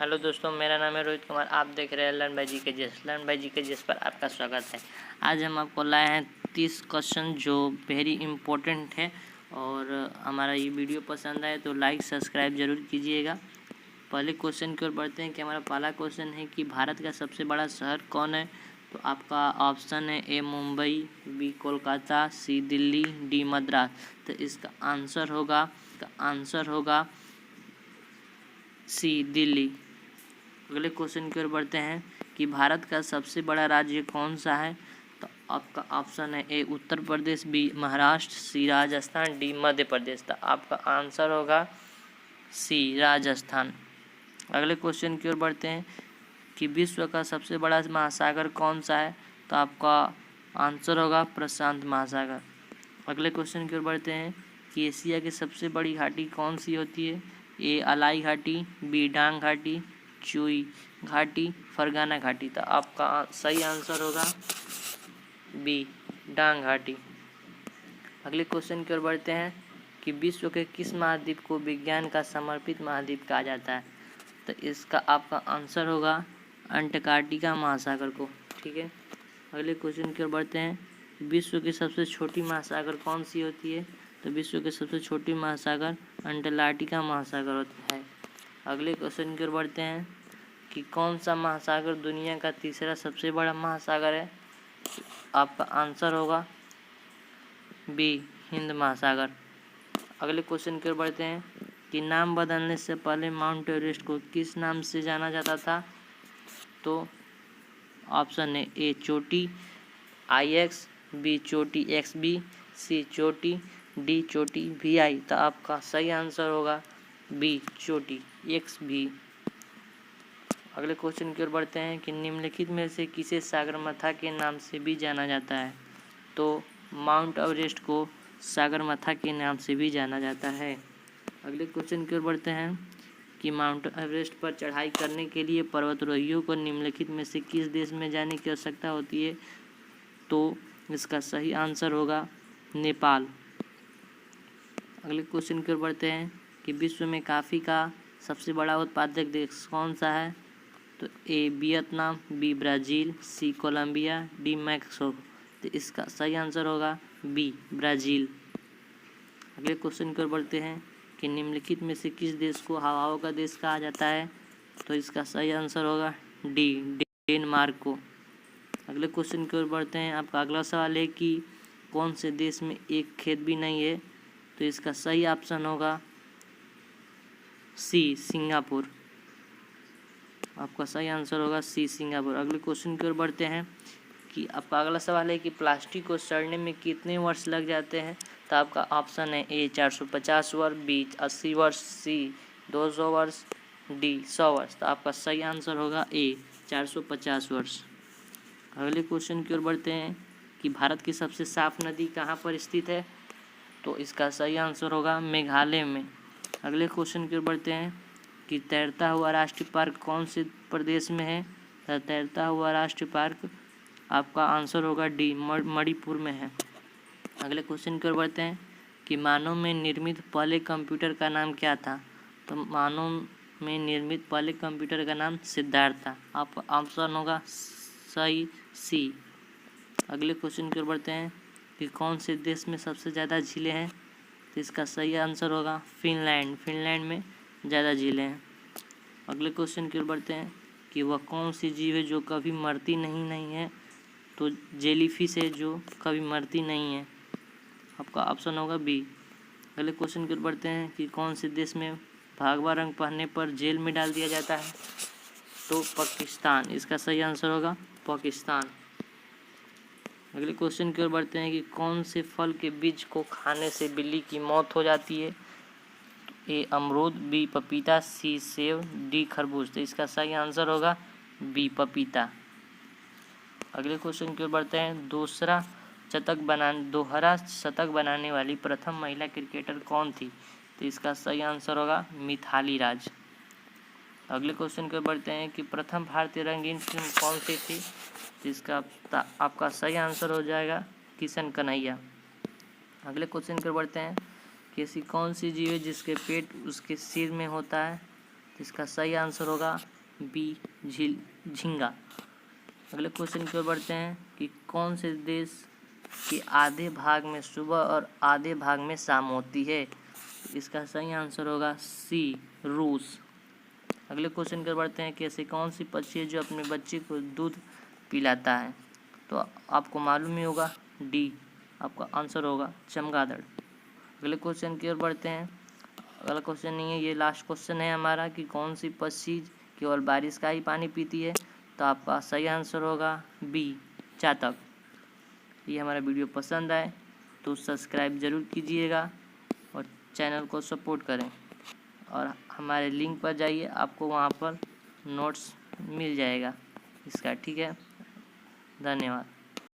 Hello दोस्तों, मेरा नाम है रोहित कुमार। आप देख रहे हैं लर्न बाय जीके जिस। लर्न बाय जीके जिस पर आपका स्वागत है। आज हम आपको लाए हैं 30 क्वेश्चन जो वेरी इम्पोर्टेंट है। और हमारा ये वीडियो पसंद आए तो लाइक सब्सक्राइब जरूर कीजिएगा। पहले क्वेश्चन की ओर बढ़ते हैं कि हमारा पहला क्वेश्चन है कि भारत का सबसे बड़ा शहर कौन है। तो आपका ऑप्शन है ए मुंबई, बी कोलकाता, सी दिल्ली, डी मद्रास। तो इसका आंसर होगा सी दिल्ली। अगले क्वेश्चन की ओर बढ़ते हैं कि भारत का सबसे बड़ा राज्य कौन सा है। तो आपका ऑप्शन है ए उत्तर प्रदेश, बी महाराष्ट्र, सी राजस्थान, डी मध्य प्रदेश। तो आपका आंसर होगा सी राजस्थान। अगले क्वेश्चन की ओर बढ़ते हैं कि विश्व का सबसे बड़ा महासागर कौन सा है। तो आपका आंसर होगा प्रशांत महासागर। अगले क्वेश्चन की ओर बढ़ते हैं कि एशिया की सबसे बड़ी घाटी कौन सी होती है। ए अलाई घाटी, बी डांग घाटी, चुई घाटी, फरगाना घाटी। तो आपका सही आंसर होगा बी डांग घाटी। अगले क्वेश्चन की ओर बढ़ते हैं कि विश्व के किस महाद्वीप को विज्ञान का समर्पित महाद्वीप कहा जाता है। तो इसका आपका आंसर होगा अंटार्कटिका महासागर को। ठीक है। अगले क्वेश्चन की ओर बढ़ते हैं, विश्व की सबसे छोटी महासागर कौन सी होती है। तो विश्व की सबसे छोटी महासागर अंटार्कटिका महासागर होता है। अगले क्वेश्चन की ओर बढ़ते हैं कि कौन सा महासागर दुनिया का तीसरा सबसे बड़ा महासागर है। आपका आंसर होगा बी हिंद महासागर। अगले क्वेश्चन की ओर बढ़ते हैं कि नाम बदलने से पहले माउंट एवरेस्ट को किस नाम से जाना जाता था। तो ऑप्शन है ए चोटी IX, बी चोटी XB, सी चोटी, डी चोटी VI। तो आपका सही आंसर होगा बी चोटी XB। अगले क्वेश्चन की ओर बढ़ते हैं कि निम्नलिखित में से किसे सागरमाथा के नाम से भी जाना जाता है। तो माउंट एवरेस्ट को सागरमाथा के नाम से भी जाना जाता है। अगले क्वेश्चन की ओर बढ़ते हैं कि माउंट एवरेस्ट पर चढ़ाई करने के लिए पर्वतारोहियों को निम्नलिखित में से किस देश में जाने की आवश्यकता होती है। तो इसका सही आंसर होगा नेपाल। अगले क्वेश्चन की ओर बढ़ते हैं कि विश्व में कॉफ़ी का सबसे बड़ा उत्पादक देश कौन सा है। तो ए वियतनाम, बी ब्राज़ील, सी कोलंबिया, डी मैक्सिको। तो इसका सही आंसर होगा बी ब्राज़ील। अगले क्वेश्चन की ओर बढ़ते हैं कि निम्नलिखित में से किस देश को हवाओं का देश कहा जाता है। तो इसका सही आंसर होगा डी डेनमार्क को। अगले क्वेश्चन की ओर बढ़ते हैं, आपका अगला सवाल है कि कौन से देश में एक खेत भी नहीं है। तो इसका सही ऑप्शन होगा सी सिंगापुर। आपका सही आंसर होगा सी सिंगापुर। अगले क्वेश्चन की ओर बढ़ते हैं कि आपका अगला सवाल है कि प्लास्टिक को सड़ने में कितने वर्ष लग जाते हैं। तो आपका ऑप्शन है ए 450 वर्ष, बी 80 वर्ष, सी 200 वर्ष, डी 100 वर्ष। तो आपका सही आंसर होगा ए 450 वर्ष। अगले क्वेश्चन की ओर बढ़ते हैं कि भारत की सबसे साफ नदी कहाँ पर स्थित है। तो इसका सही आंसर होगा मेघालय में। अगले क्वेश्चन की ओर बढ़ते हैं कि तैरता हुआ राष्ट्रीय पार्क कौन से प्रदेश में है। तो तैरता हुआ राष्ट्रीय पार्क आपका आंसर होगा डी मणिपुर में है। अगले क्वेश्चन की ओर बढ़ते हैं कि मानव में निर्मित पहले कंप्यूटर का नाम क्या था। तो मानव में निर्मित पहले कंप्यूटर का नाम सिद्धार्थ था। आपका ऑप्शन होगा सही सी। अगले क्वेश्चन की ओर बढ़ते हैं कि कौन से देश में सबसे ज़्यादा झीलें हैं। तो इसका सही आंसर होगा फिनलैंड में ज़्यादा झीलें हैं। अगले क्वेश्चन की ओर बढ़ते हैं कि वह कौन सी जीव है जो कभी मरती नहीं है। तो जेलीफिश है जो कभी मरती नहीं है। आपका ऑप्शन होगा बी। अगले क्वेश्चन की ओर बढ़ते हैं कि कौन से देश में भगवा रंग पहनने पर जेल में डाल दिया जाता है। तो पाकिस्तान। इसका सही आंसर होगा पाकिस्तान। अगले क्वेश्चन की ओर बढ़ते हैं कि कौन से फल के बीज को खाने से बिल्ली की मौत हो जाती है। ए अमरूद, बी पपीता, सी सेब, डी खरबूज। तो इसका सही आंसर होगा बी पपीता। अगले क्वेश्चन की ओर बढ़ते हैं, दोहरा शतक बनाने वाली प्रथम महिला क्रिकेटर कौन थी। तो इसका सही आंसर होगा मिताली राज। अगले क्वेश्चन की ओर बढ़ते हैं कि प्रथम भारतीय रंगीन फिल्म कौन सी थी। तो इसका आपका सही आंसर हो जाएगा किशन कन्हैया। अगले क्वेश्चन की ओर बढ़ते हैं कि ऐसी कौन सी जीव है जिसके पेट उसके सिर में होता है। तो इसका सही आंसर होगा बी झींगा। अगले क्वेश्चन की ओर बढ़ते हैं कि कौन से देश के आधे भाग में सुबह और आधे भाग में शाम होती है। इसका सही आंसर होगा सी रूस। अगले क्वेश्चन की ओर बढ़ते हैं कि ऐसी कौन सी पक्षी है जो अपने बच्चे को दूध पिलाता है। तो आपको मालूम ही होगा डी, आपका आंसर होगा चमगादड़। अगले क्वेश्चन की ओर बढ़ते हैं। अगला क्वेश्चन नहीं है, ये लास्ट क्वेश्चन है हमारा कि कौन सी पक्षी केवल बारिश का ही पानी पीती है। तो आपका सही आंसर होगा बी चातक। ये हमारा वीडियो पसंद आए तो सब्सक्राइब ज़रूर कीजिएगा और चैनल को सपोर्ट करें और हमारे लिंक पर जाइए, आपको वहाँ पर नोट्स मिल जाएगा इसका। ठीक है, धन्यवाद।